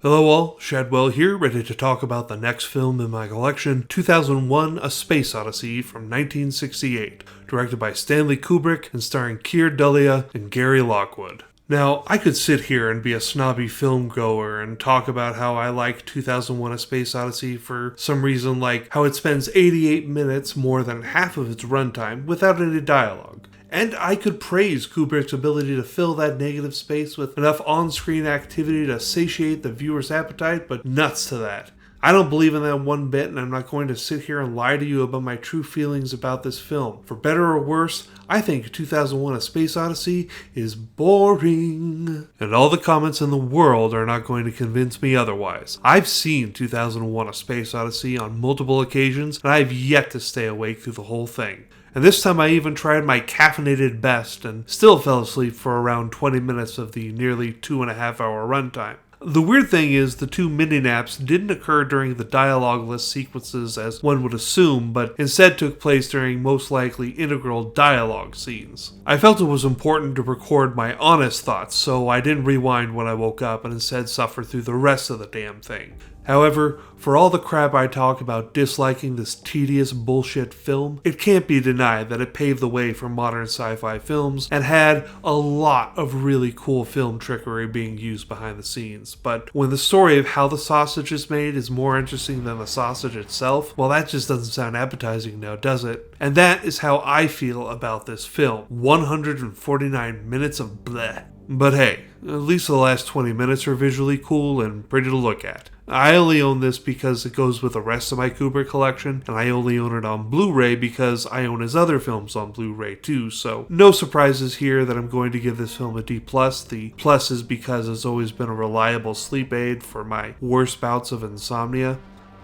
Hello all, Shadwell here, ready to talk about the next film in my collection, 2001: A Space Odyssey from 1968, directed by Stanley Kubrick and starring Keir Dullea and Gary Lockwood. Now, I could sit here and be a snobby film goer and talk about how I like 2001: A Space Odyssey for some reason, like how it spends 88 minutes, more than half of its runtime, without any dialogue. And I could praise Kubrick's ability to fill that negative space with enough on-screen activity to satiate the viewer's appetite, but nuts to that. I don't believe in that one bit, and I'm not going to sit here and lie to you about my true feelings about this film. For better or worse, I think 2001: A Space Odyssey is boring. And all the comments in the world are not going to convince me otherwise. I've seen 2001: A Space Odyssey on multiple occasions, and I've yet to stay awake through the whole thing. And this time I even tried my caffeinated best and still fell asleep for around 20 minutes of the nearly 2.5-hour runtime. The weird thing is the two mini-naps didn't occur during the dialogue-less sequences as one would assume, but instead took place during most likely integral dialogue scenes. I felt it was important to record my honest thoughts, so I didn't rewind when I woke up and instead suffered through the rest of the damn thing. However, for all the crap I talk about disliking this tedious bullshit film, it can't be denied that it paved the way for modern sci-fi films and had a lot of really cool film trickery being used behind the scenes. But when the story of how the sausage is made is more interesting than the sausage itself, well, that just doesn't sound appetizing now, does it? And that is how I feel about this film. 149 minutes of bleh. But hey, at least the last 20 minutes are visually cool and pretty to look at. I only own this because it goes with the rest of my Kubrick collection, and I only own it on Blu-ray because I own his other films on Blu-ray too, so no surprises here that I'm going to give this film a D+. The plus is because it's always been a reliable sleep aid for my worst bouts of insomnia.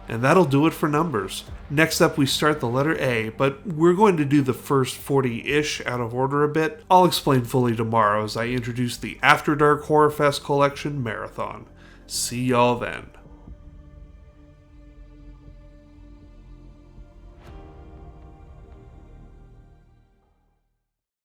And that'll do it for numbers. Next up we start the letter A, but we're going to do the first 40-ish out of order a bit. I'll explain fully tomorrow as I introduce the After Dark Horror Fest Collection Marathon. See y'all then.